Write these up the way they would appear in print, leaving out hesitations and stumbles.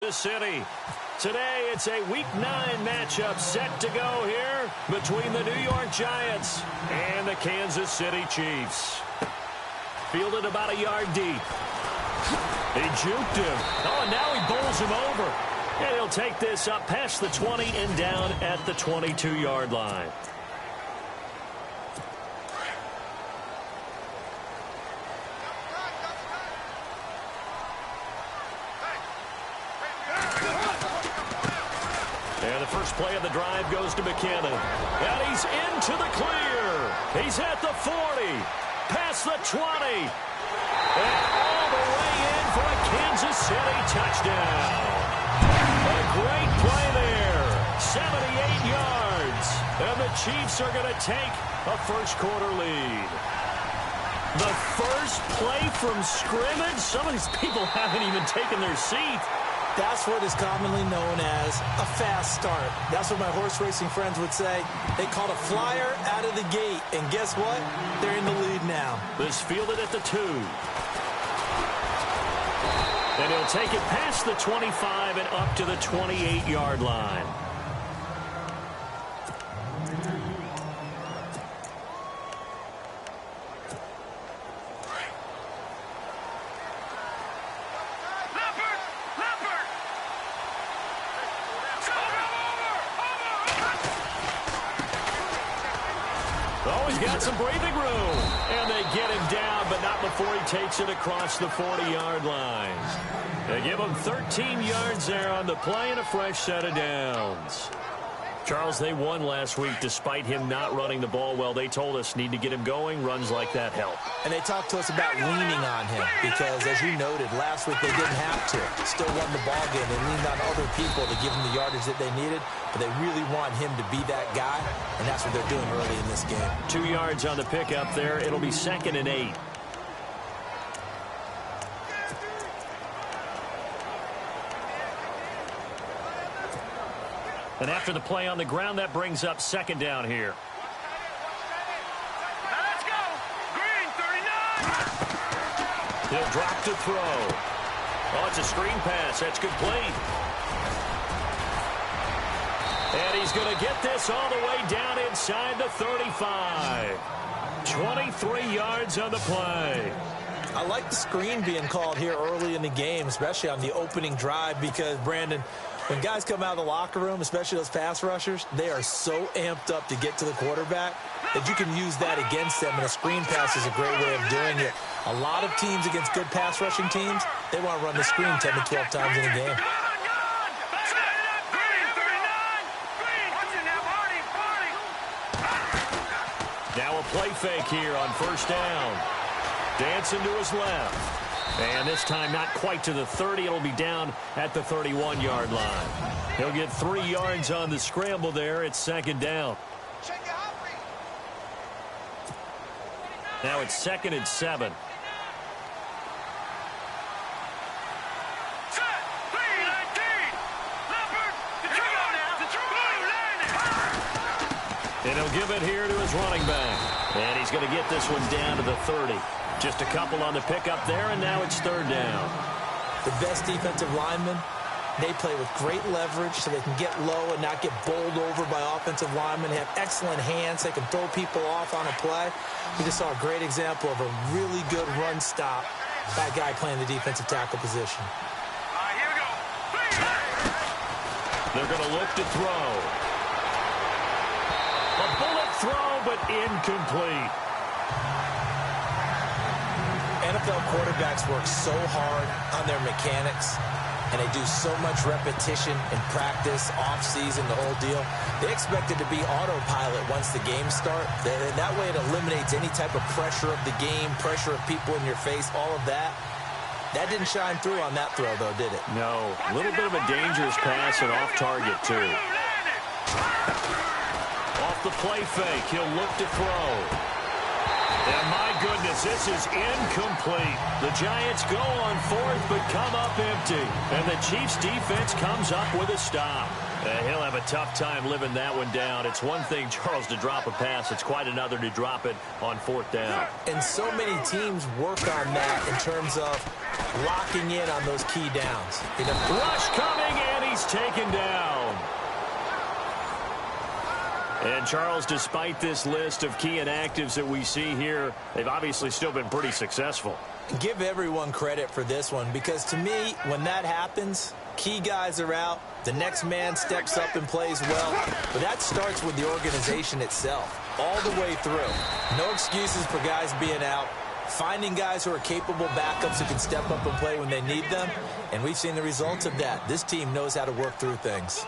Kansas City. Today, it's a Week 9 matchup set to go here between the New York Giants and the Kansas City Chiefs. Fielded about a yard deep. He juked him. Oh, and now he bowls him over. And he'll take this up past the 20 and down at the 22-yard line. And the first play of the drive goes to McKinnon. And he's into the clear. He's at the 40. Past the 20. And all the way in for a Kansas City touchdown. A great play there. 78 yards. And the Chiefs are going to take a first-quarter lead. The first play from scrimmage? Some of these people haven't even taken their seat. That's what is commonly known as a fast start. That's what my horse racing friends would say. They called a flyer out of the gate. And guess what? They're in the lead now. This fielded at the 2. And he'll take it past the 25 and up to the 28-yard line. Got some breathing room, and they get him down, but not before he takes it across the 40-yard line. They give him 13 yards there on the play and a fresh set of downs. Charles, they won last week despite him not running the ball well. They told us need to get him going. Runs like that help. And they talked to us about leaning on him because, as you noted, last week they didn't have to. Still won the ball game. They leaned on other people to give them the yardage that they needed, but they really want him to be that guy, and that's what they're doing early in this game. 2 yards on the pickup there. It'll be 2nd and 8. And after the play on the ground, that brings up 2nd down here. Let's go. Green, 39. He'll drop to throw. Oh, it's a screen pass. That's complete. And he's going to get this all the way down inside the 35. 23 yards on the play. I like the screen being called here early in the game, especially on the opening drive, because, Brandon, when guys come out of the locker room, especially those pass rushers, they are so amped up to get to the quarterback that you can use that against them, and a screen pass is a great way of doing it. A lot of teams against good pass rushing teams, they want to run the screen 10 to 12 times in a game. Now a play fake here on first down. Dancing to his left. And this time not quite to the 30. It'll be down at the 31-yard line. He'll get 3 yards on the scramble there. It's 2nd down. Now it's 2nd and 7. And he'll give it here to his running back. And he's going to get this one down to the 30. Just a couple on the pickup there, and now it's 3rd down. The best defensive linemen, they play with great leverage so they can get low and not get bowled over by offensive linemen. They have excellent hands. They can throw people off on a play. We just saw a great example of a really good run stop by a guy playing the defensive tackle position. Here we go. They're going to look to throw. A bullet throw, but incomplete. NFL quarterbacks work so hard on their mechanics, and they do so much repetition in practice, off-season, the whole deal. They expect it to be autopilot once the games start. That way it eliminates any type of pressure of the game, pressure of people in your face, all of that. That didn't shine through on that throw, though, did it? No. A little bit of a dangerous pass and off target, too. Off the play fake, he'll look to throw. And my goodness, this is incomplete. The Giants go on 4th, but come up empty. And the Chiefs defense comes up with a stop. He'll have a tough time living that one down. It's one thing, Charles, to drop a pass. It's quite another to drop it on 4th down. And so many teams work on that in terms of locking in on those key downs. Rush coming. Charles, despite this list of key inactives that we see here, they've obviously still been pretty successful. Give everyone credit for this one, because to me, when that happens, key guys are out, the next man steps up and plays well, but that starts with the organization itself, all the way through. No excuses for guys being out, finding guys who are capable backups who can step up and play when they need them, and we've seen the results of that. This team knows how to work through things.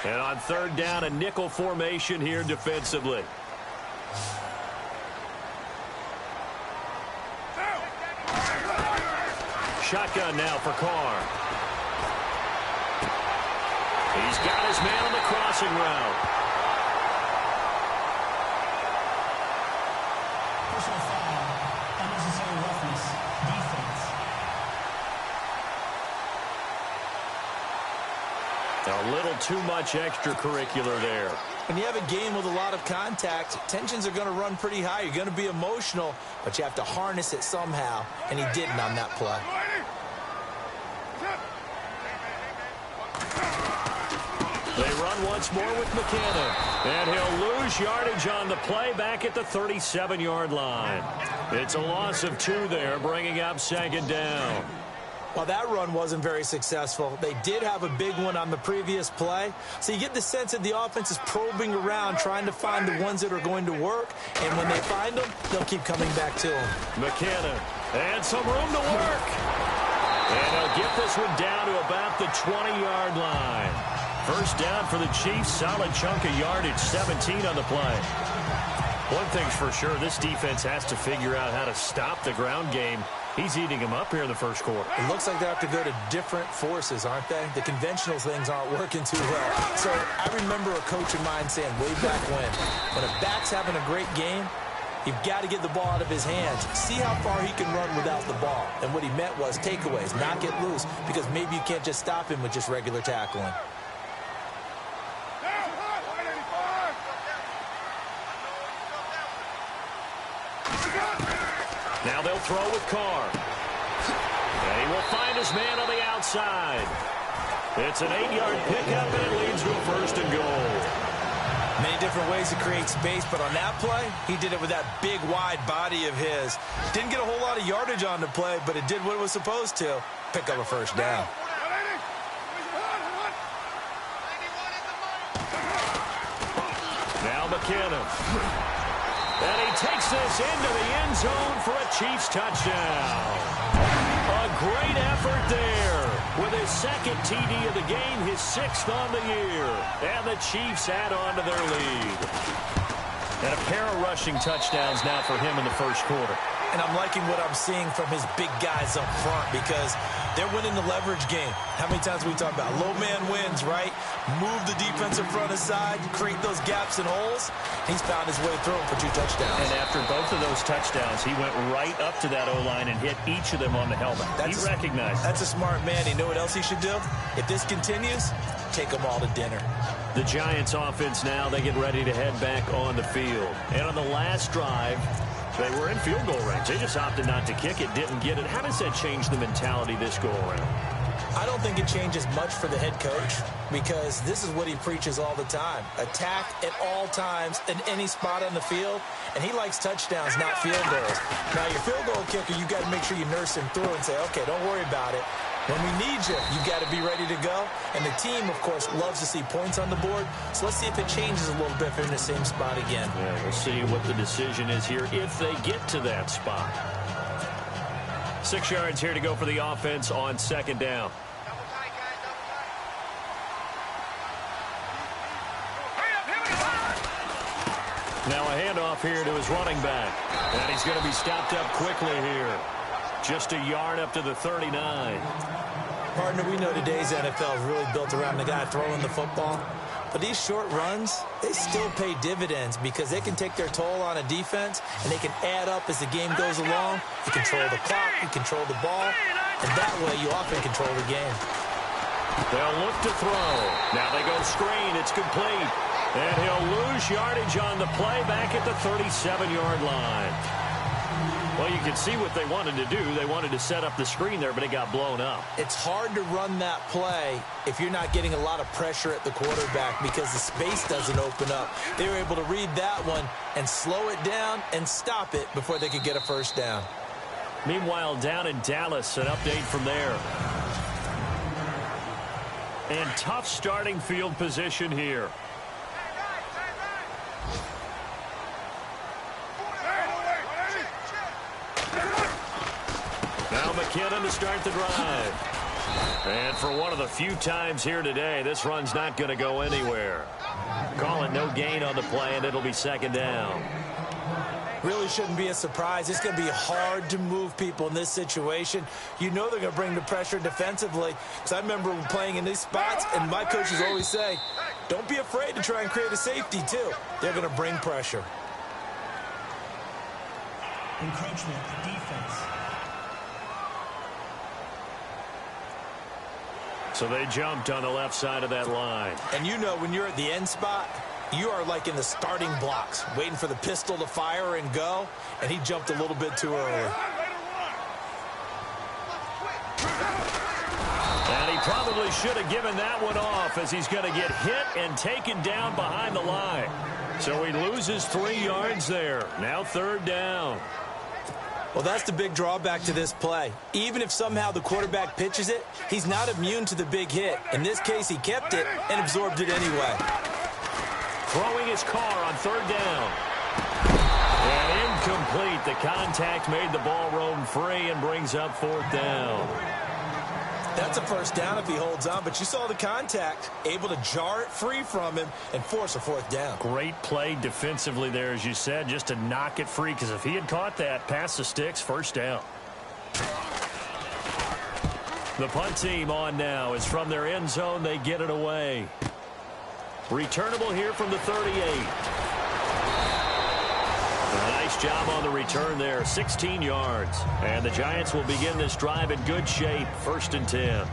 And on third down, a nickel formation here defensively. Shotgun now for Carr. He's got his man on the crossing route. Personal foul, unnecessary roughness, defense. A little too much extracurricular there. When you have a game with a lot of contact, tensions are going to run pretty high. You're going to be emotional, but you have to harness it somehow, and he didn't on that play. They run once more with McKinnon, and he'll lose yardage on the play back at the 37-yard line. It's a loss of 2 there, bringing up second down. Well, that run wasn't very successful. They did have a big one on the previous play. So you get the sense that the offense is probing around, trying to find the ones that are going to work. And when they find them, they'll keep coming back to them. McKinnon, and some room to work. And he'll get this one down to about the 20-yard line. First down for the Chiefs, solid chunk of yardage, 17 on the play. One thing's for sure, this defense has to figure out how to stop the ground game. He's eating them up here in the first quarter. It looks like they have to go to different forces, aren't they? The conventional things aren't working too well. So I remember a coach of mine saying way back when a back's having a great game, you've got to get the ball out of his hands. See how far he can run without the ball. And what he meant was takeaways, knock it loose, because maybe you can't just stop him with just regular tackling. Now they'll throw with Carr. And he will find his man on the outside. It's an 8-yard pickup, and it leads to a first and goal. Many different ways to create space, but on that play, he did it with that big, wide body of his. Didn't get a whole lot of yardage on the play, but it did what it was supposed to. Pick up a first down. Now McKinnon. And he takes this into the end zone for a Chiefs touchdown. A great effort there. With his second TD of the game, his 6th on the year. And the Chiefs add on to their lead. And a pair of rushing touchdowns now for him in the first quarter. And I'm liking what I'm seeing from his big guys up front, because they're winning the leverage game. How many times we talk about low man wins, right? Move the defensive front aside, create those gaps and holes. He's found his way through them for 2 touchdowns. And after both of those touchdowns, he went right up to that O-line and hit each of them on the helmet. He recognized it. That's a smart man. You know what else he should do? If this continues, take them all to dinner. The Giants offense now, they get ready to head back on the field. And on the last drive, they were in field goal range. They just opted not to kick it, didn't get it. How does that change the mentality this go around? I don't think it changes much for the head coach, because this is what he preaches all the time. Attack at all times in any spot on the field, and he likes touchdowns, not field goals. Now, your field goal kicker, you got to make sure you nurse him through and say, okay, don't worry about it. When we need you, you got to be ready to go. And the team, of course, loves to see points on the board. So let's see if it changes a little bit if they're in the same spot again. Yeah, we'll see what the decision is here if they get to that spot. 6 yards here to go for the offense on second down. Now a handoff here to his running back. And he's going to be stopped up quickly here. Just a yard up to the 39. Partner, we know today's NFL is really built around the guy throwing the football. But these short runs, they still pay dividends, because they can take their toll on a defense, and they can add up as the game goes along. You control the clock, you control the ball, and that way you often control the game. They'll look to throw. Now they go screen. It's complete. And he'll lose yardage on the play back at the 37-yard line. Well, you can see what they wanted to do. They wanted to set up the screen there, but it got blown up. It's hard to run that play if you're not getting a lot of pressure at the quarterback because the space doesn't open up. They were able to read that one and slow it down and stop it before they could get a first down. Meanwhile, down in Dallas, an update from there. And tough starting field position here. Now McKinnon to start the drive. And for one of the few times here today, this run's not going to go anywhere. Call it no gain on the play, and it'll be second down. Really shouldn't be a surprise. It's going to be hard to move people in this situation. You know they're going to bring the pressure defensively. Because I remember playing in these spots, and my coaches always say, don't be afraid to try and create a safety, too. They're going to bring pressure. Encroachment, defense. So they jumped on the left side of that line. And you know when you're at the end spot, you are like in the starting blocks, waiting for the pistol to fire and go, and he jumped a little bit too early. And he probably should have given that one off as he's going to get hit and taken down behind the line. So he loses 3 yards there. Now third down. Well, that's the big drawback to this play. Even if somehow the quarterback pitches it, he's not immune to the big hit. In this case, he kept it and absorbed it anyway. Throwing his car on third down. And incomplete. The contact made the ball roam free and brings up fourth down. That's a first down if he holds on, but you saw the contact, able to jar it free from him and force a fourth down. Great play defensively there, as you said, just to knock it free, because if he had caught that, past the sticks, first down. The punt team on now is from their end zone. They get it away. Returnable here from the 38. Nice job on the return there, 16 yards. And the Giants will begin this drive in good shape, 1st and 10.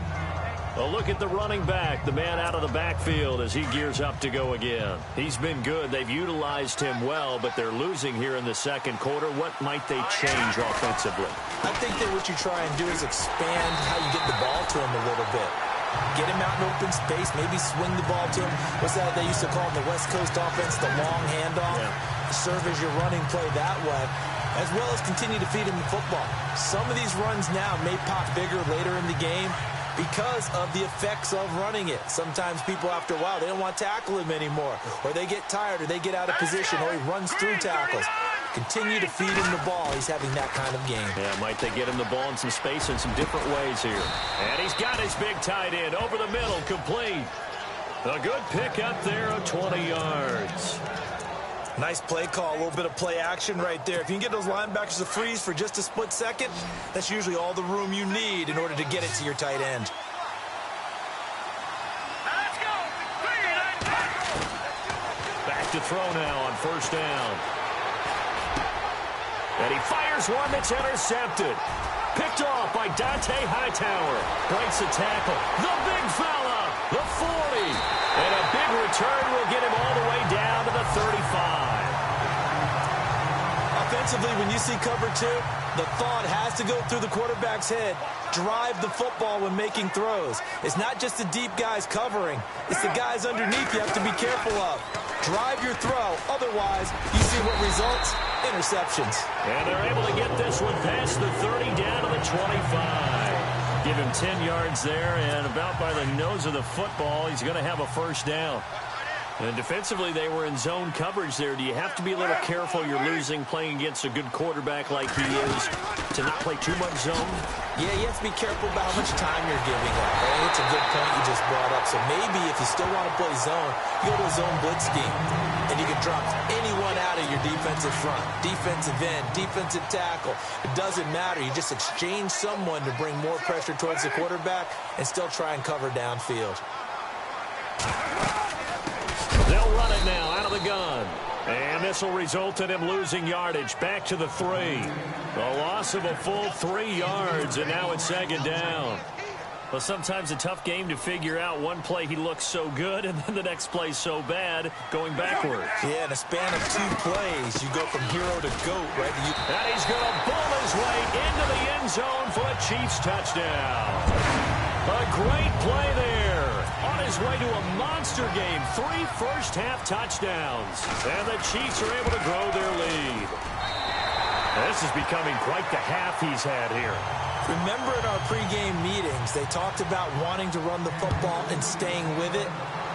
A look at the running back, the man out of the backfield as he gears up to go again. He's been good. They've utilized him well, but they're losing here in the second quarter. What might they change offensively? I think that what you try and do is expand how you get the ball to him a little bit. Get him out in open space, maybe swing the ball to him. What's that they used to call in the West Coast offense, the long handoff? Yeah. Serve as your running play that way, as well as continue to feed him the football. Some of these runs now may pop bigger later in the game because of the effects of running it. Sometimes people, after a while, they don't want to tackle him anymore, or they get tired, or they get out of position, or he runs through tackles. Continue to feed him the ball. He's having that kind of game. Yeah, might they get him the ball in some space in some different ways here. And he's got his big tight end over the middle, complete. A good pick up there of 20 yards. Nice play call, a little bit of play action right there. If you can get those linebackers to freeze for just a split second, that's usually all the room you need in order to get it to your tight end. Let's go. Back to throw now on first down. And he fires one that's intercepted. Picked off by Dante Hightower. Breaks the tackle. The big fella, the 40. And a big return will get him all the way down to the 35. Offensively, when you see cover 2, the thought has to go through the quarterback's head. Drive the football when making throws. It's not just the deep guys covering. It's the guys underneath you have to be careful of. Drive your throw. Otherwise, you see what results? Interceptions. And they're able to get this one past the 30 down to the 25. Give him 10 yards there, and about by the nose of the football, he's going to have a first down. And defensively, they were in zone coverage there. Do you have to be a little careful? You're losing playing against a good quarterback like he is to not play too much zone? Yeah, you have to be careful about how much time you're giving up. I think it's a good point you just brought up. So maybe if you still want to play zone, you go to a zone blitz scheme, and you can drop anyone out of your defensive front, defensive end, defensive tackle. It doesn't matter. You just exchange someone to bring more pressure towards the quarterback and still try and cover downfield. They'll run it now out of the gun. And this will result in him losing yardage back to the 3. A loss of a full 3 yards, and now it's second down. Well, sometimes a tough game to figure out. One play he looks so good, and then the next play so bad, going backwards. Yeah, in a span of 2 plays, you go from hero to GOAT, right? And he's going to bull his way into the end zone for a Chiefs touchdown. A great play there. On his way to a monster game, 3 first-half touchdowns. And the Chiefs are able to grow their lead. This is becoming quite the half he's had here. Remember in our pregame meetings, they talked about wanting to run the football and staying with it?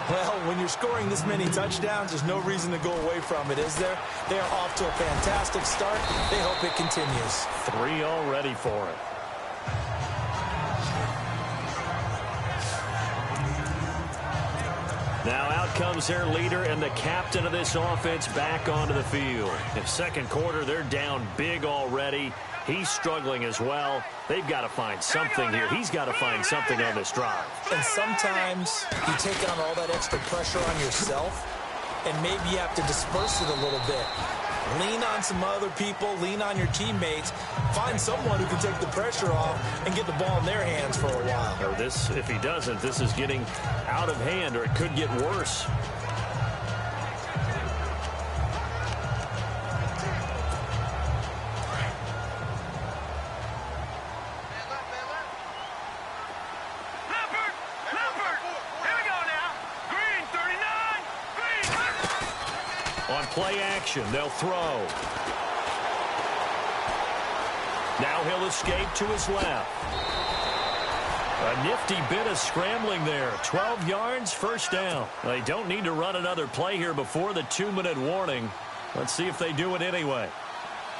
Well, when you're scoring this many touchdowns, there's no reason to go away from it, is there? They are off to a fantastic start. They hope it continues. 3 already for it. Now out comes their leader and the captain of this offense back onto the field. In second quarter, they're down big already. He's struggling as well. They've got to find something here. He's got to find something on this drive. And sometimes you take on all that extra pressure on yourself, and maybe you have to disperse it a little bit. Lean on some other people. Lean on your teammates. Find someone who can take the pressure off and get the ball in their hands for a while. Or this, if he doesn't, this is getting out of hand, or it could get worse. On play action, they'll throw. Now he'll escape to his left. A nifty bit of scrambling there. 12 yards, first down. They don't need to run another play here before the 2-minute warning. Let's see if they do it anyway.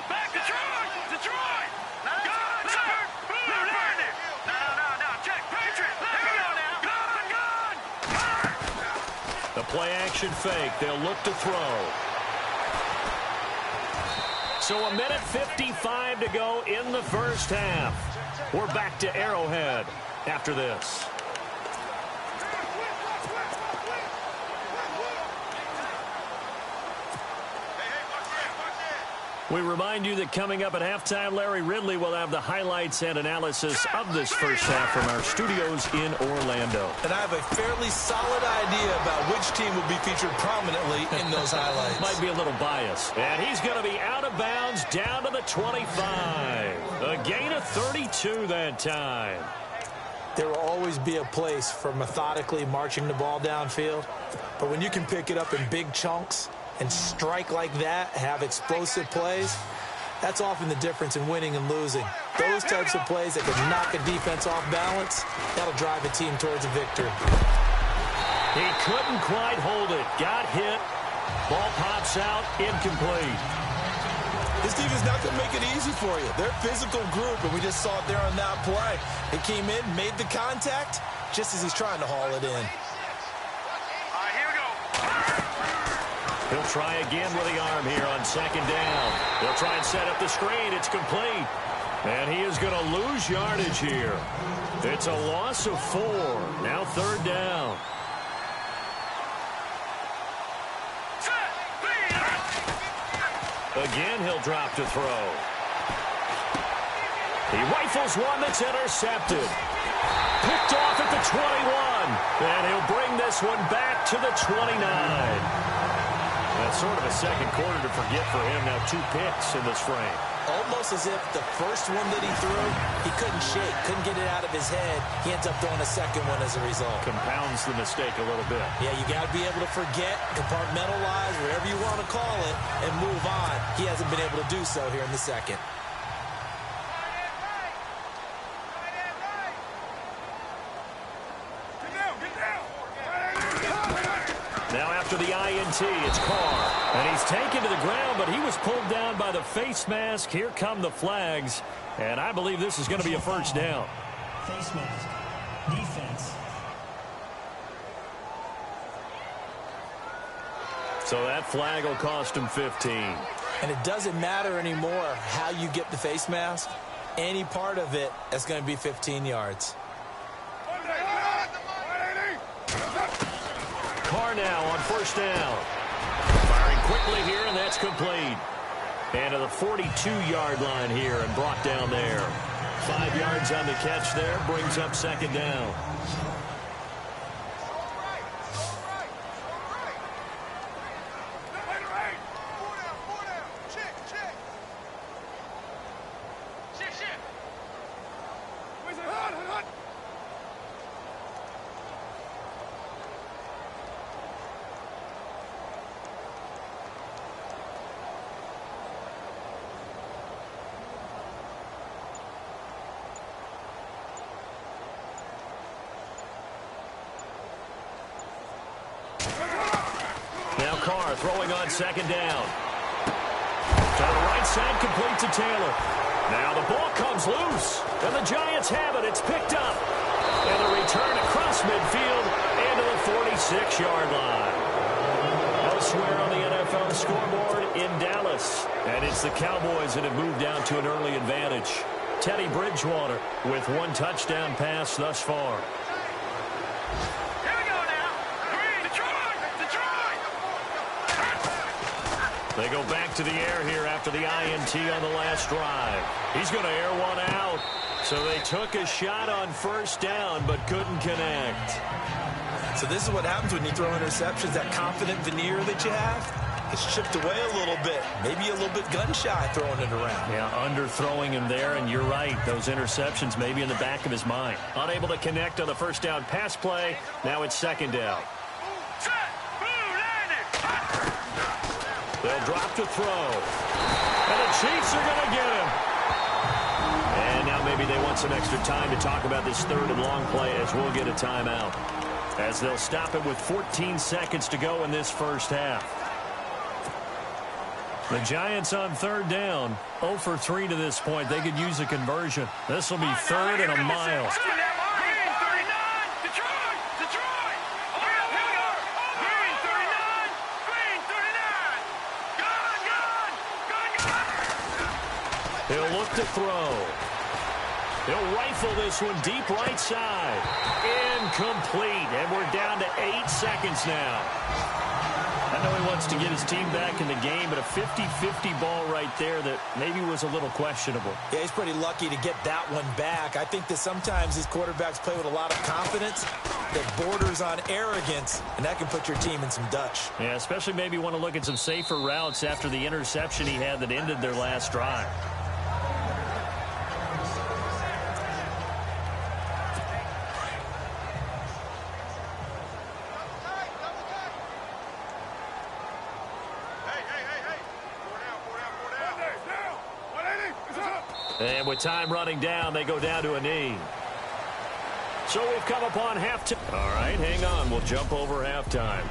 Back Detroit! Detroit! Gun! No, check. Patriot! Here we go now! Gun! The play action fake. They'll look to throw. So 1:55 to go in the first half. We're back to Arrowhead after this. We remind you that coming up at halftime, Larry Ridley will have the highlights and analysis of this first half from our studios in Orlando. And I have a fairly solid idea about which team will be featured prominently in those highlights. Might be a little biased. And he's going to be out of bounds down to the 25. A gain of 32 that time. There will always be a place for methodically marching the ball downfield. But when you can pick it up in big chunks and strike like that, have explosive plays, that's often the difference in winning and losing. Those types of plays that can knock a defense off balance, that'll drive a team towards a victory. He couldn't quite hold it. Got hit. Ball pops out. Incomplete. This team is not going to make it easy for you. They're a physical group, and we just saw it there on that play. He came in, made the contact, just as he's trying to haul it in. He'll try again with the arm here on second down. He'll try and set up the screen. It's complete. And he is going to lose yardage here. It's a loss of 4. Now third down. Again, he'll drop to throw. He rifles one that's intercepted. Picked off at the 21. And he'll bring this one back to the 29. That's sort of a second quarter to forget for him. Now 2 picks in this frame. Almost as if the first one that he threw, he couldn't shake, couldn't get it out of his head. He ends up throwing a second one as a result. Compounds the mistake a little bit. Yeah, you got to be able to forget, compartmentalize, whatever you want to call it, and move on. He hasn't been able to do so here in the second. Now after the INT, it's Carr. And he's taken to the ground, but he was pulled down by the face mask. Here come the flags. And I believe this is going to be a first down. Face mask. Defense. So that flag will cost him 15. And it doesn't matter anymore how you get the face mask. Any part of it is going to be 15 yards. Carr now on first down. Firing quickly here, and that's complete. And to the 42-yard line here and brought down there. 5 yards on the catch there. Brings up second down. Now Carr throwing on second down. To the right side, complete to Taylor. Now the ball comes loose, and the Giants have it. It's picked up. And a return across midfield into the 46-yard line. Elsewhere on the NFL scoreboard in Dallas. And it's the Cowboys that have moved down to an early advantage. Teddy Bridgewater with 1 touchdown pass thus far. They go back to the air here after the INT on the last drive. He's going to air one out. So they took a shot on first down but couldn't connect. So this is what happens when you throw interceptions. That confident veneer that you have, it's chipped away a little bit. Maybe a little bit gun-shy throwing it around. Yeah, underthrowing him there, and you're right. Those interceptions maybe in the back of his mind. Unable to connect on the first down pass play. Now it's second down. They'll drop to throw. And the Chiefs are going to get him. And now maybe they want some extra time to talk about this third and long play as we'll get a timeout. As they'll stop it with 14 seconds to go in this first half. The Giants on third down. 0 for 3 to this point. They could use a conversion. This will be third and a mile. He'll look to throw. He'll rifle this one deep right side. Incomplete. And we're down to 8 seconds now. I know he wants to get his team back in the game, but a 50-50 ball right there that maybe was a little questionable. Yeah, he's pretty lucky to get that one back. I think that sometimes these quarterbacks play with a lot of confidence that borders on arrogance, and that can put your team in some Dutch. Yeah, especially maybe want to look at some safer routes after the interception he had that ended their last drive. And with time running down, they go down to a knee. So we've come upon halftime. All right, hang on. We'll jump over halftime.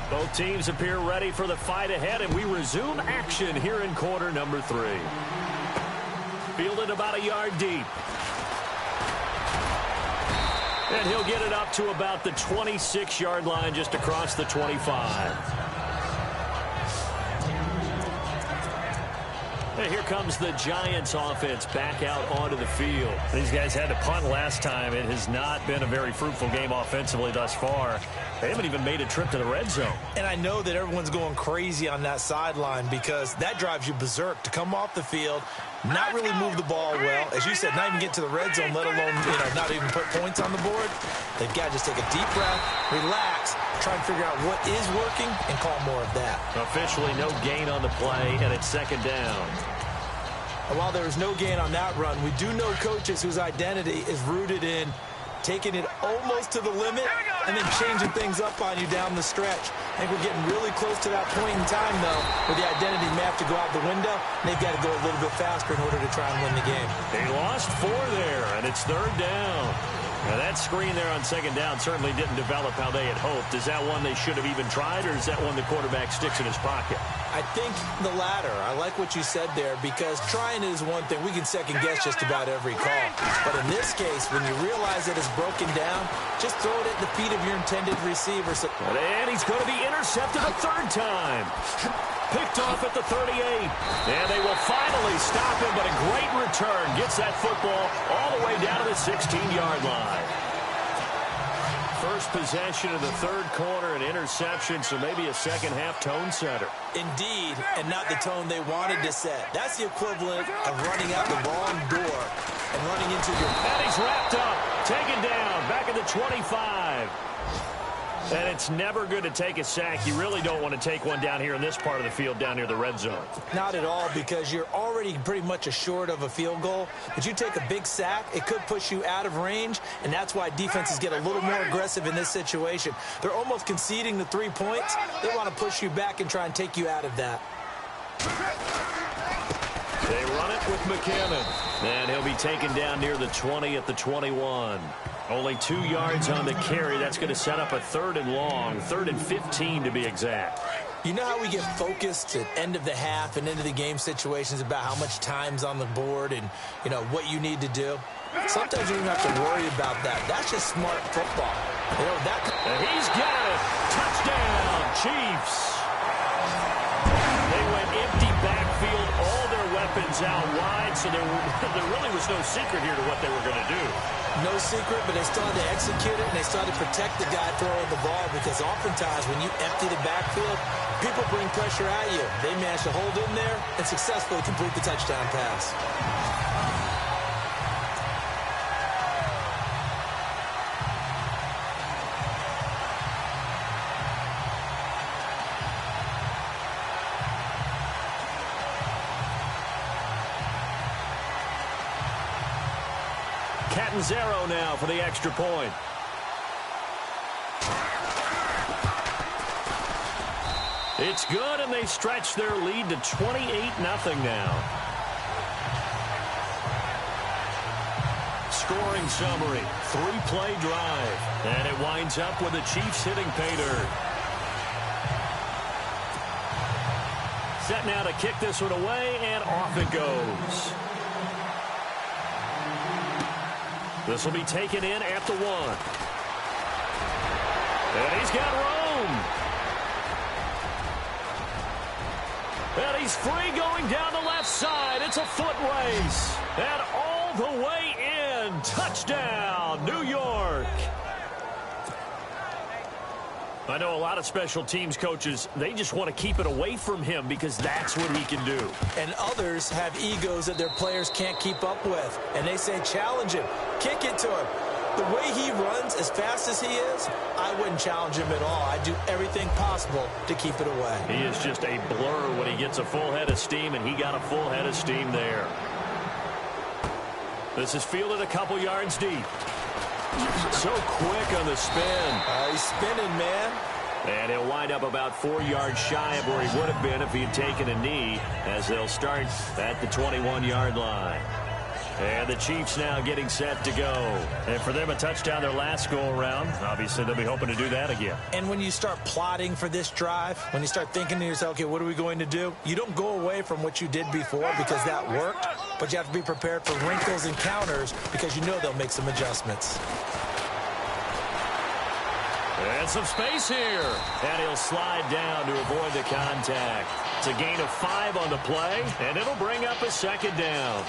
Both teams appear ready for the fight ahead, and we resume action here in quarter number 3. Fielded about a yard deep. And he'll get it up to about the 26-yard line, just across the 25. And here comes the Giants offense back out onto the field. These guys had to punt last time. It has not been a very fruitful game offensively thus far. They haven't even made a trip to the red zone. And I know that everyone's going crazy on that sideline because that drives you berserk to come off the field, not really move the ball well. As you said, not even get to the red zone, let alone, not even put points on the board. They've got to just take a deep breath, relax, try and figure out what is working, and call more of that. Officially no gain on the play, and it's second down. And while there is no gain on that run, we do know coaches whose identity is rooted in taking it almost to the limit and then changing things up on you down the stretch. I think we're getting really close to that point in time, though, where the identity may have to go out the window, and they've got to go a little bit faster in order to try and win the game. They lost 4 there, and it's third down. Now, that screen there on second down certainly didn't develop how they had hoped. Is that one they should have even tried, or is that one the quarterback sticks in his pocket? I think the latter. I like what you said there, because trying is one thing. We can second-guess just about every call. But in this case, when you realize that it's broken down, just throw it at the feet of your intended receiver. And he's going to be intercepted a third time. Picked off at the 38. And they will finally stop him, but a great return. Gets that football all the way down to the 16-yard line. first possession of the third quarter, an interception, so maybe a second-half tone setter. Indeed, and not the tone they wanted to set. That's the equivalent of running out the wrong door and running into your... And he's wrapped up, taken down, back at the 25. And it's never good to take a sack. You really don't want to take one down here in this part of the field, down near the red zone. Not at all, because you're already pretty much assured of a field goal. But you take a big sack, it could push you out of range, and that's why defenses get a little more aggressive in this situation. They're almost conceding the 3 points. They want to push you back and try and take you out of that. They run it with McKinnon. And he'll be taken down near the 20 at the 21. Only 2 yards on the carry. That's going to set up a 3rd and long, 3rd and 15 to be exact. You know how we get focused at end of the half and into the game situations about how much time's on the board and, you know, what you need to do? Sometimes you don't have to worry about that. That's just smart football. You know, that... And he's got it. Touchdown, Chiefs. They went empty backfield, all their weapons out wide, so there really was no secret here to what they were going to do. No secret, but they still had to execute it, and they still had to protect the guy throwing the ball, because oftentimes when you empty the backfield, people bring pressure at you. They managed to hold in there and successfully complete the touchdown pass. Catanzaro now for the extra point. It's good, and they stretch their lead to 28-0 now. Scoring summary, 3-play drive. And it winds up with the Chiefs hitting pay dirt. Set now to kick this one away, and off it goes. This will be taken in at the 1. And he's got room. And he's free going down the left side. It's a foot race. And all the way in. Touchdown, New York. I know a lot of special teams coaches, they just want to keep it away from him because that's what he can do. And others have egos that their players can't keep up with. And they say, challenge him. Kick it to him. The way he runs, as fast as he is, I wouldn't challenge him at all. I'd do everything possible to keep it away. He is just a blur when he gets a full head of steam, and he got a full head of steam there. This is fielded a couple yards deep. So quick on the spin. He's spinning, man. And he'll wind up about 4 yards shy of where he would have been if he had taken a knee, as they'll start at the 21-yard line. And the Chiefs now getting set to go. And for them, a touchdown their last go-around. Obviously, they'll be hoping to do that again. And when you start plotting for this drive, when you start thinking to yourself, okay, what are we going to do? You don't go away from what you did before because that worked, but you have to be prepared for wrinkles and counters because you know they'll make some adjustments. And some space here. And he'll slide down to avoid the contact. It's a gain of 5 on the play, and it'll bring up a second down.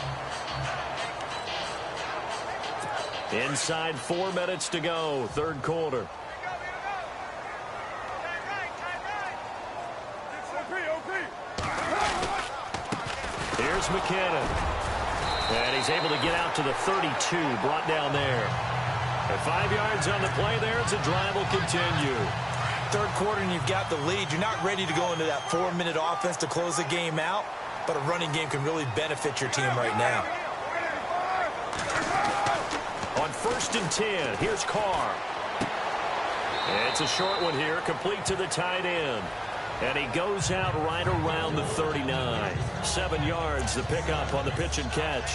Inside 4 minutes to go, third quarter. Here's McKinnon. And he's able to get out to the 32, brought down there. And 5 yards on the play there as the drive will continue. Third quarter and you've got the lead. You're not ready to go into that 4-minute offense to close the game out, but a running game can really benefit your team right now. On 1st and 10, here's Carr. It's a short one here, complete to the tight end. And he goes out right around the 39. 7 yards, the pickup on the pitch and catch.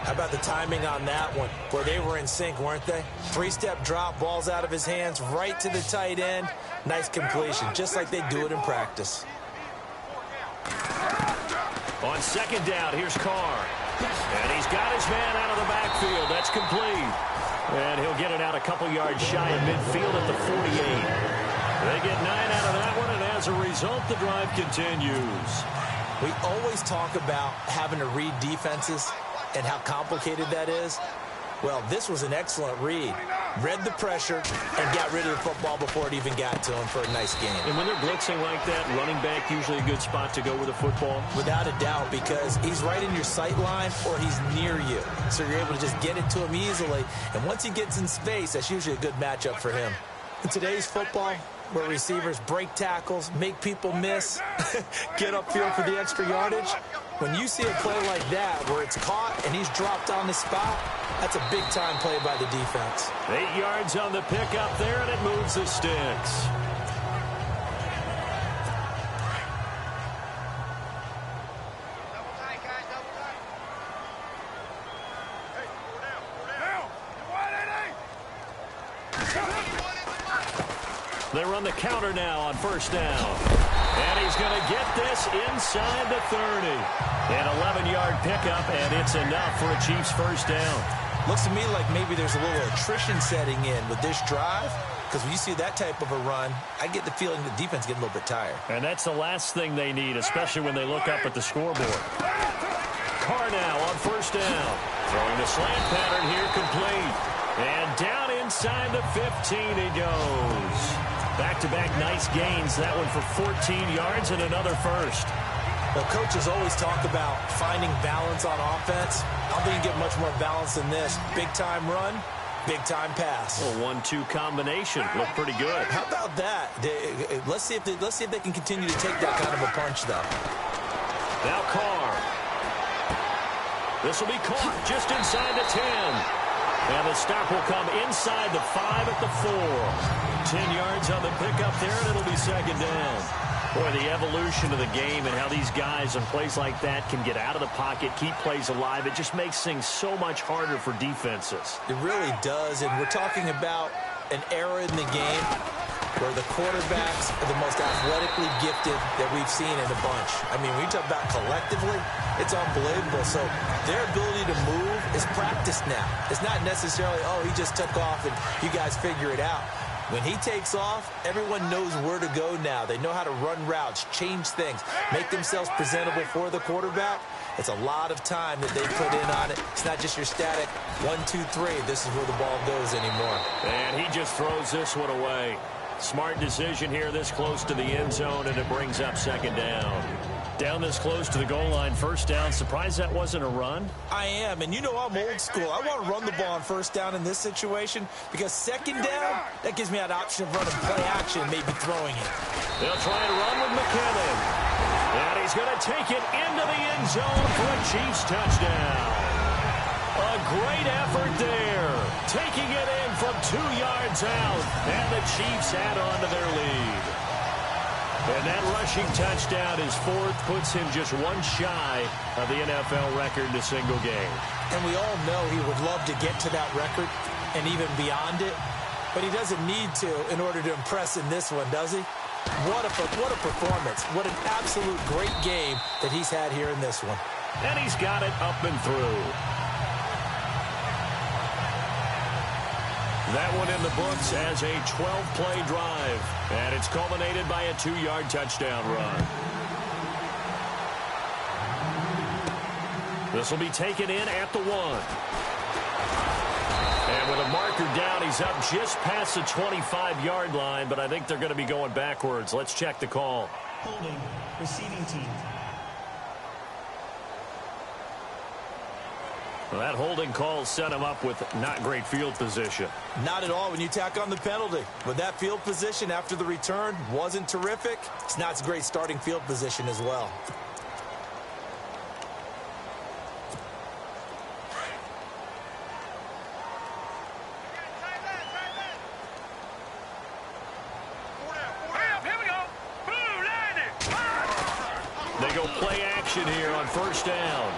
How about the timing on that one? Where they were in sync, weren't they? 3-step drop, balls out of his hands, right to the tight end. Nice completion, just like they do it in practice. On 2nd down, here's Carr. And he's got his man out of the backfield. That's complete. And he'll get it out a couple yards shy of midfield at the 48. They get 9 out of that one, and as a result, the drive continues. We always talk about having to read defenses and how complicated that is. Well, this was an excellent read. Read the pressure and got rid of the football before it even got to him for a nice gain. And when they're blitzing like that, running back usually a good spot to go with the football? Without a doubt, because he's right in your sight line or he's near you. So you're able to just get it to him easily. And once he gets in space, that's usually a good matchup for him. In today's football, where receivers break tackles, make people miss, get upfield for the extra yardage, when you see a play like that where it's caught and he's dropped on the spot, that's a big-time play by the defense. 8 yards on the pickup there, and it moves the sticks. They run the counter now on first down. And he's going to get this inside the 30. An 11-yard pickup, and it's enough for a Chiefs first down. Looks to me like maybe there's a little attrition setting in with this drive, because when you see that type of a run, I get the feeling the defense getting a little bit tired. And that's the last thing they need, especially when they look up at the scoreboard. Carr now on first down. Throwing the slant pattern here complete. And down inside the 15 he goes. Back-to-back nice gains. That one for 14 yards and another first. Well, coaches always talk about finding balance on offense. I don't think you get much more balance than this. Big-time run, big-time pass. A 1-2 combination. Looked pretty good. How about that? Let's see if they can continue to take that kind of a punch, though. Now Carr. This will be caught just inside the 10. And the stop will come inside the 5 at the 4. 10 yards on the pickup there, and it'll be second down. Boy, the evolution of the game and how these guys on plays like that can get out of the pocket, keep plays alive, it just makes things so much harder for defenses. It really does, and we're talking about an era in the game where the quarterbacks are the most athletically gifted that we've seen in a bunch. I mean, when you talk about collectively, it's unbelievable. So their ability to move is practiced now. It's not necessarily, oh, he just took off and you guys figure it out. When he takes off, everyone knows where to go now. They know how to run routes, change things, make themselves presentable for the quarterback. It's a lot of time that they put in on it. It's not just your static 1, 2, 3. This is where the ball goes anymore. And he just throws this one away. Smart decision here this close to the end zone, and it brings up second down. Down this close to the goal line, first down. Surprised that wasn't a run? I am, and you know I'm old school. I want to run the ball on first down in this situation because second down, that gives me that option of running play action, maybe throwing it. They'll try to run with McKinnon. And he's going to take it into the end zone for a Chiefs touchdown. A great effort there. Taking it in from 2 yards out. And the Chiefs add on to their lead. And that rushing touchdown, his fourth, puts him just one shy of the NFL record in a single game. And we all know he would love to get to that record and even beyond it. But he doesn't need to in order to impress in this one, does he? What a performance. What an absolute great game that he's had here in this one. And he's got it up and through. That one in the books as a 12-play drive. And it's culminated by a 2-yard touchdown run. This will be taken in at the 1. And with a marker down, he's up just past the 25-yard line, but I think they're going to be going backwards. Let's check the call. Holding, receiving team. Well, that holding call set him up with not great field position. Not at all when you tack on the penalty. But that field position after the return wasn't terrific. It's not a great starting field position as well. They go play action here on first down.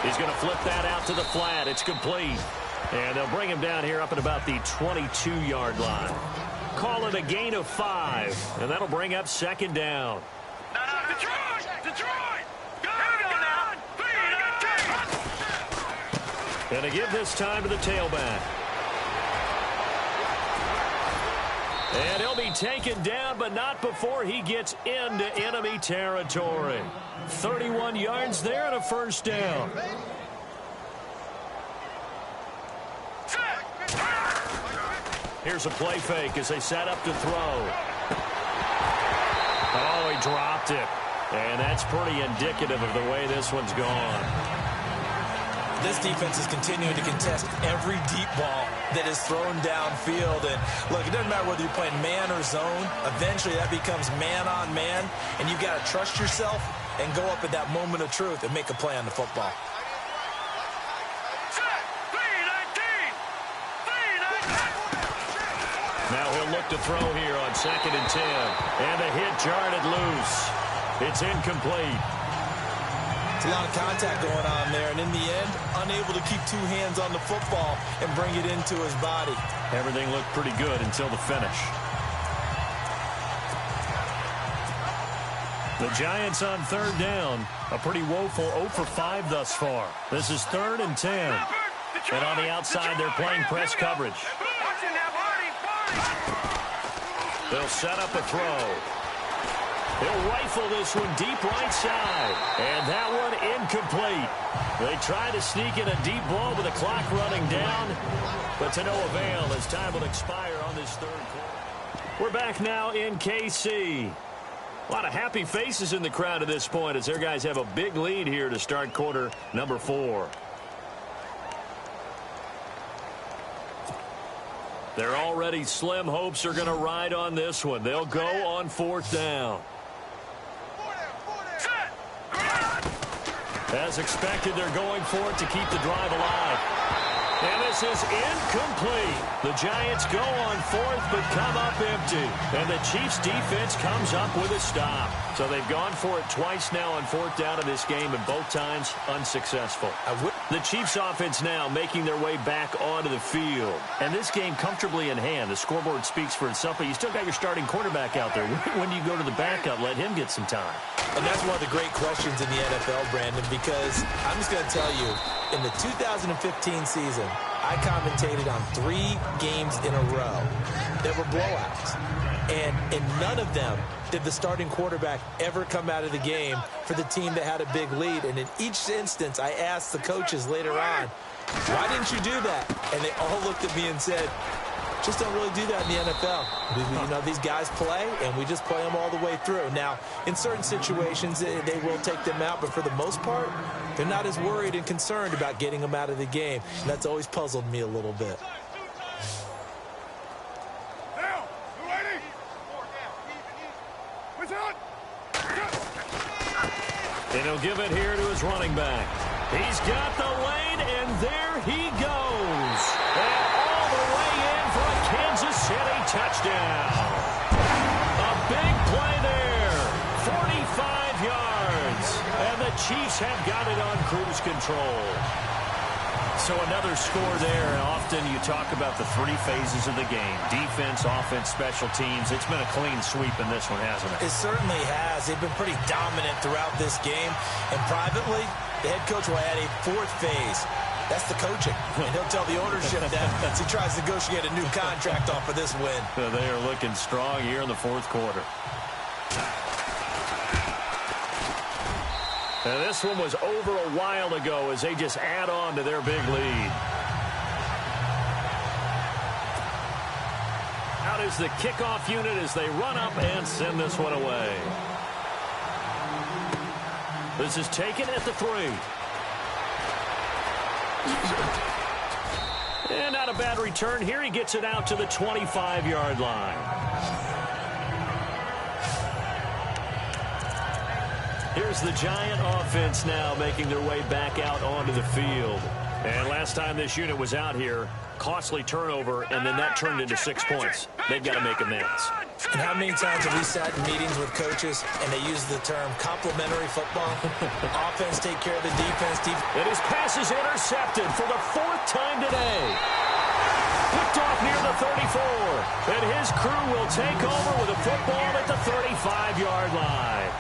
He's going to flip that out to the flat. It's complete. And they'll bring him down here up at about the 22-yard line. Call it a gain of 5. And that'll bring up second down. Detroit! And to give this time to the tailback. And he'll be taken down, but not before he gets into enemy territory. 31 yards there and a first down. Here's a play fake as they set up to throw. Oh, he dropped it. And that's pretty indicative of the way this one's gone. This defense is continuing to contest every deep ball that is thrown downfield. And, look, it doesn't matter whether you're playing man or zone. Eventually, that becomes man-on-man, and you've got to trust yourself and go up at that moment of truth and make a play on the football. Now he'll look to throw here on 2nd and 10. And the hit jarred it loose. It's incomplete. It's a lot of contact going on there, and in the end, unable to keep 2 hands on the football and bring it into his body. Everything looked pretty good until the finish. The Giants on 3rd down. A pretty woeful 0 for 5 thus far. This is 3rd and 10. And on the outside, they're playing press coverage. They'll set up a throw. He'll rifle this one deep right side. And that one incomplete. They try to sneak in a deep ball with the clock running down, but to no avail as time will expire on this 3rd quarter. We're back now in KC. A lot of happy faces in the crowd at this point as their guys have a big lead here to start quarter number 4. Their already slim hopes are going to ride on this one. They'll go on 4th down. As expected, they're going for it to keep the drive alive. And this is incomplete. The Giants go on 4th but come up empty. And the Chiefs defense comes up with a stop. So they've gone for it twice now on 4th down in this game, and both times unsuccessful. The Chiefs offense now making their way back onto the field. And this game comfortably in hand. The scoreboard speaks for itself, but you still got your starting quarterback out there. When do you go to the backup, let him get some time? And that's one of the great questions in the NFL, Brandon, because I'm just going to tell you, in the 2015 season, I commentated on 3 games in a row that were blowouts. And in none of them did the starting quarterback ever come out of the game for the team that had a big lead. And in each instance, I asked the coaches later on, why didn't you do that? And they all looked at me and said, just don't really do that in the NFL. You know, these guys play, and we just play them all the way through. Now, in certain situations, they will take them out, but for the most part, they're not as worried and concerned about getting them out of the game. And that's always puzzled me a little bit. And he'll give it here to his running back. He's got the lane, and there he goes. And all the way in for a Kansas City touchdown. A big play there. 45 yards. And the Chiefs have got it on cruise control. So another score there, and often you talk about the 3 phases of the game. Defense, offense, special teams. It's been a clean sweep in this one, hasn't it? It certainly has. They've been pretty dominant throughout this game. And privately, the head coach will add a 4th phase. That's the coaching. And he'll tell the ownership that as he tries to negotiate a new contract off of this win. They are looking strong here in the 4th quarter. And this one was over a while ago as they just add on to their big lead. Out is the kickoff unit as they run up and send this one away. This is taken at the 3. And not a bad return here. He gets it out to the 25-yard line. Here's the Giant offense now making their way back out onto the field. And last time this unit was out here, costly turnover, and then that turned into 6 points. They've got to make amends. And how many times have we sat in meetings with coaches and they use the term complementary football? Offense take care of the defense. And his pass is intercepted for the 4th time today. Picked off near the 34. And his crew will take over with a football at the 35-yard line.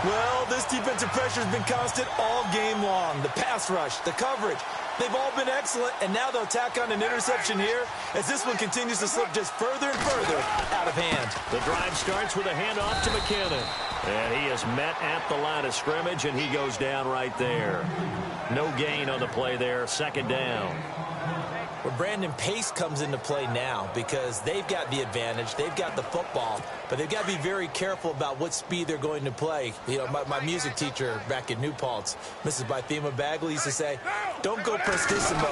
Well, this defensive pressure has been constant all game long. The pass rush, the coverage, they've all been excellent, and now they'll tack on an interception here as this one continues to slip just further and further out of hand. The drive starts with a handoff to McKinnon, and he is met at the line of scrimmage, and he goes down right there. No gain on the play there, 2nd down. Well, Brandon, pace comes into play now because they've got the advantage. They've got the football, but they've got to be very careful about what speed they're going to play. You know, my music teacher back in New Paltz, Mrs. Bythema Bagley, used to say, don't go prestissimo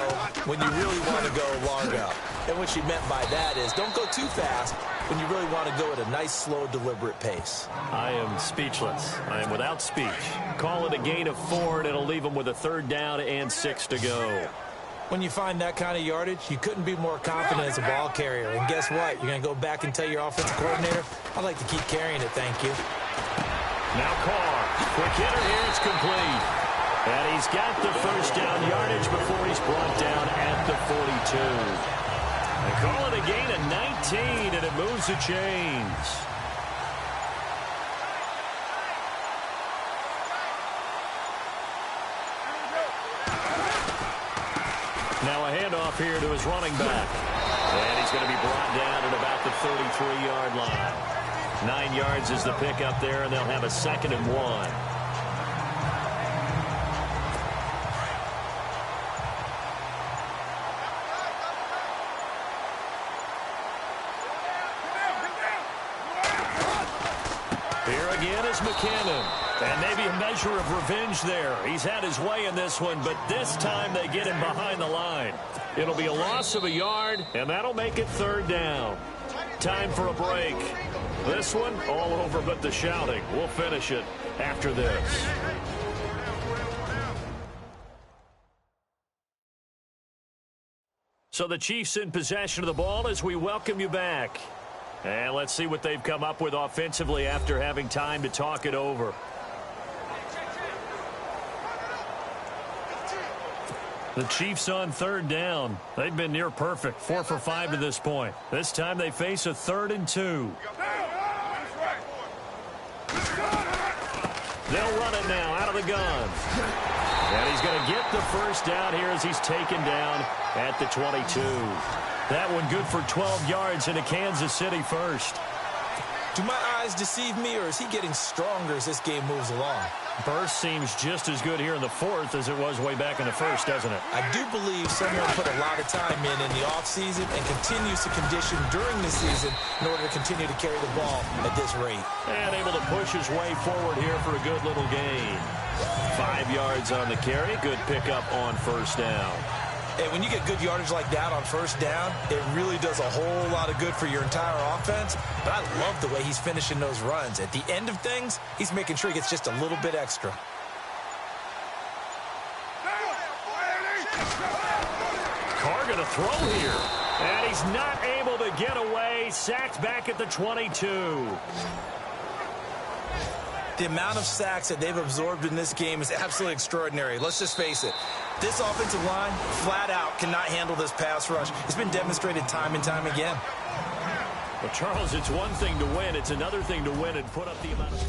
when you really want to go largo. And what she meant by that is don't go too fast when you really want to go at a nice, slow, deliberate pace. I am speechless. I am without speech. Call it a gain of 4, and it'll leave them with a 3rd down and 6 to go. When you find that kind of yardage, you couldn't be more confident as a ball carrier. And guess what? You're going to go back and tell your offensive coordinator, I'd like to keep carrying it, thank you. Now Carr. Quick hitter here. It's complete. And he's got the 1st down yardage before he's brought down at the 42. They call it a gain of 19, and it moves the chains. Now a handoff here to his running back. And he's going to be brought down at about the 33-yard line. 9 yards is the pickup there, and they'll have a 2nd and 1. Here again is McKinnon. And maybe a measure of revenge there. He's had his way in this one, but this time they get him behind the line. It'll be a loss of a yard, and that'll make it 3rd down. Time for a break. This one, all over but the shouting. We'll finish it after this. So the Chiefs in possession of the ball as we welcome you back. And let's see what they've come up with offensively after having time to talk it over. The Chiefs on 3rd down. They've been near perfect, 4 for 5 to this point. This time they face a 3rd and 2. They'll run it now out of the gun. And he's going to get the 1st down here as he's taken down at the 22. That one good for 12 yards into Kansas City 1st. Do my eyes deceive me, or is he getting stronger as this game moves along? Burst seems just as good here in the 4th as it was way back in the 1st, doesn't it? I do believe someone put a lot of time in the offseason and continues to condition during the season in order to continue to carry the ball at this rate. And able to push his way forward here for a good little gain. 5 yards on the carry. Good pickup on 1st down. And when you get good yardage like that on 1st down, it really does a whole lot of good for your entire offense. But I love the way he's finishing those runs. At the end of things, he's making sure he gets just a little bit extra. Carr going to throw here. And he's not able to get away. Sacked back at the 22. The amount of sacks that they've absorbed in this game is absolutely extraordinary. Let's just face it. This offensive line, flat out, cannot handle this pass rush. It's been demonstrated time and time again. Well, Charles, it's one thing to win. It's another thing to win and put up the amount of...